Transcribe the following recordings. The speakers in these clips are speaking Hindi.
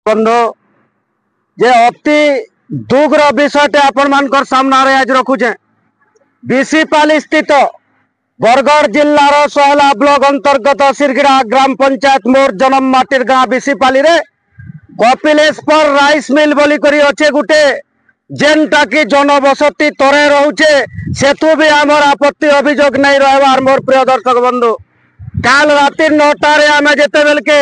बंधु जे अति दुखर विषय आपण मान सामने आज रखुचे बीसीपाली स्थित बरगढ़ जिलार सोहला ब्लॉक अंतर्गत सिरगिड़ा ग्राम पंचायत मोर जन्म माटिर गाँ बीसीपाली रे कपिलेश्वर राइस मिल बोली करी अच्छे गुटे जेनटा की जनबसती तरे रोचे सेतु भी आमर आपत्ति अभियोग नहीं रहा। मोर प्रिय दर्शक बंधु काल राति 9टार आम जिते बेल के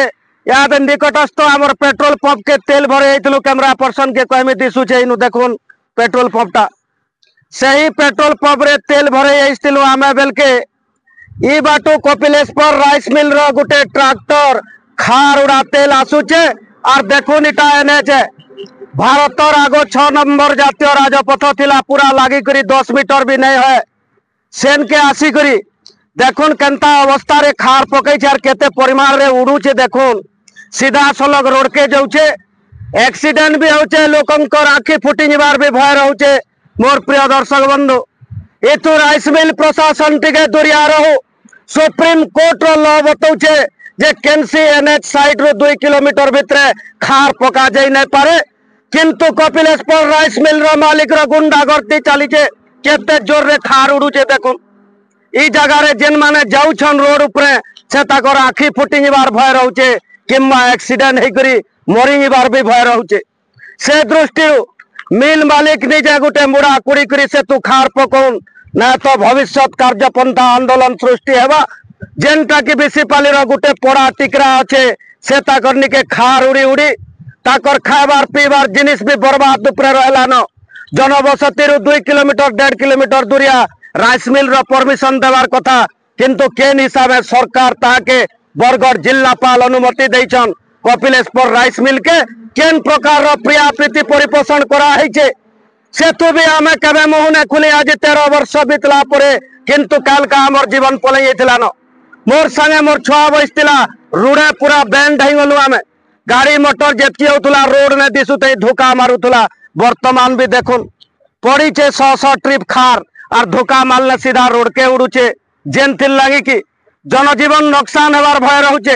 याद निकटस्थ आमर पेट्रोल पंप के तेल भरे कैमरा पर्सन के कहमी दिशुचे इनु देखुन पेट्रोल पंपटा सही पेट्रोल पंप रे तेल भरे आम बेल के ई बाटू कपिलेश्वर राइस मिल रो गुटे ट्रैक्टर खार उड़ा तेल आसुचे और देखुन इटा एनएच भारतर आगो 6 नंबर जातीय राजपथ थिला पूरा लागी करी 10 मीटर भी नहीं है सेन के आसी करी देखुन केंता अवस्था रे खार पकई छे और केते परिमाण रे उड़ुचे देखुन सीधा सलग रोड के जाउचे एक्सीडेंट भी होचे लोकंकर आखि फुटी जबार भी भय रहउचे। मोर प्रिय दर्शक बंधु एतु राइस मिल प्रशासन टिके दुरिया रहू सुप्रीम कोर्ट रो लॉ बतौचे जे केनसी एनएच साइड रो 2 किलोमीटर भितरे खार पका जाई नै पारे किंतु कपिलेश्वर राइस मिल रो मालिक रो गुंडागर्दी चलीचे केते जोर रे खार उड़ुचे देखुन ई जगह रे जेन माने जाउछन रोड उपरे से ताकर आखि फुटी जबार भय रहउचे किंबा एक्सीडेंट हेकरी मरी जबार भी भय रहउचे। से दृष्टि मिल मालिक निजे गुटे मुड़ा कुड़ी करी से तू खार पकौन ना तो भविष्य कार्यपंथा आंदोलन सृष्टि हेबा जेनटा की बीसीपाली रो गुटे पड़ा टिकरा अच्छे से ताकर निके खार उड़ी उड़ी ताकर खाबार पीबार जिनिस भी बर्बाद उपरे रहला न जनबसती 2 किलोमीटर 1.5 किलोमीटर दूरिया राइस मिल रो परमिशन देवार कथा किंतु केन हिसाब से सरकार ताके बरगढ़ जिलापाल अनुमति देछन कपिलेश्वर राइस मिल के केन प्रकार रो प्रिया प्रीति परिपोषण करा हैचे सेतु भी आमे केबे मुहने खुली आज 13 वर्ष बितला परे किंतु काल का हमर जीवन पलई हेतिला न मोर संगे मोर छुआ बसतिला रुड़े पूरा बैंड हई गलु आमे गाड़ी मोटर जेतकी होतुला रोड ने दिसुते धोखा मारुतुला वर्तमान भी देखुन पड़ी छे 100 ट्रिप खार और धोखा मारले सीधा रोड के उड़ुचे जेन थिल लगी कि जनजीवन नुकसान हेबार भय रहउचे।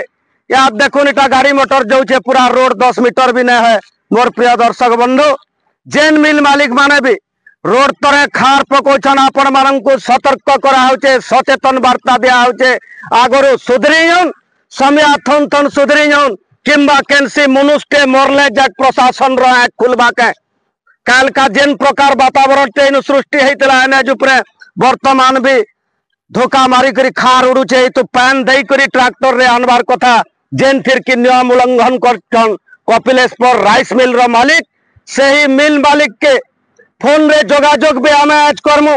या देखुन इटा गाड़ी मोटर जाउचे पूरा रोड 10 मीटर भी नहीं है। मोर प्रिय दर्शक बंधु जेन मिल मालिक माने भी रोड तरे खार पकोछन आपण मानंकु सतर्क करा होचे सचेतन वार्ता दिया होचे आगरो सुधरियन समय थन थन सुधरियन किंबा केनसी मनुष्य मोरले जाक प्रशासन रो आँख खुलबा के काल का जेन प्रकार वातावरण तेन सृष्टि हेतला एनएच उपरे वर्तमान भी धोखा मारी करी खार उड़ुचे तो पैन दई करी ट्रैक्टर रे आनबार कथा जेन फिर की नियम उल्लंघन करछन कपिलेश्वर राइस मिल रो मालिक सही मिल मालिक के फोन रे जोगाजोग भी आमे आज करमु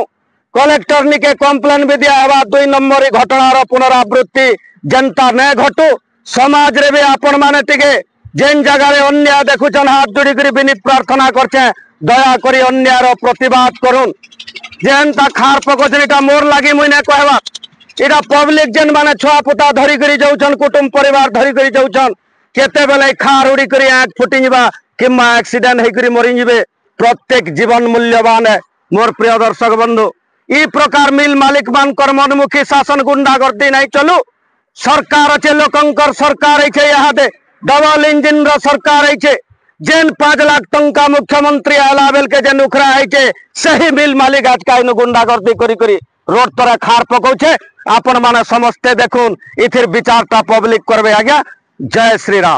कलेक्टर निके कंप्लेन भी दिया हवा 2 नंबर घटना रो पुनरावृत्ति जनता ने घटू समाज रे भी आपण माने टिके जेन जगह रे अन्याय देखुछन हाथ जोड़ी करी विनीत प्रार्थना करछे दया करी अन्याय रो प्रतिवाद करुन जेन ता खार पकोछन इटा मोर लागी मुई ने कहबा इटा पब्लिक जेन माने छुआ पुता धरी करी जाउछन कुटुंब परिवार धरी करी जाउछन केते बेले खार उड़ी करी आँख फुटी जिबा किंबा एक्सीडेंट हेई करी मरी जिबे प्रत्येक जीवन मूल्यवान है। मोर प्रिय दर्शक बंधु ई प्रकार मिल मालिक मानकर मनमुखी शासन गुंडागर्दी नहीं चलू सरकार अच्छे लोकंकर सरकार है यहाँ दे डबल इंजिन रो सरकार है जेन 5 लाख टंका मुख्यमंत्री आला बेल के जेन उखरा है सही मिल मालिक आज का गुंडागर्दी करी करी रोड तरा खार पकोछे आपण माने समस्ते देखुन इथिर विचारटा पब्लिक करबे आज्ञा। जय श्री राम।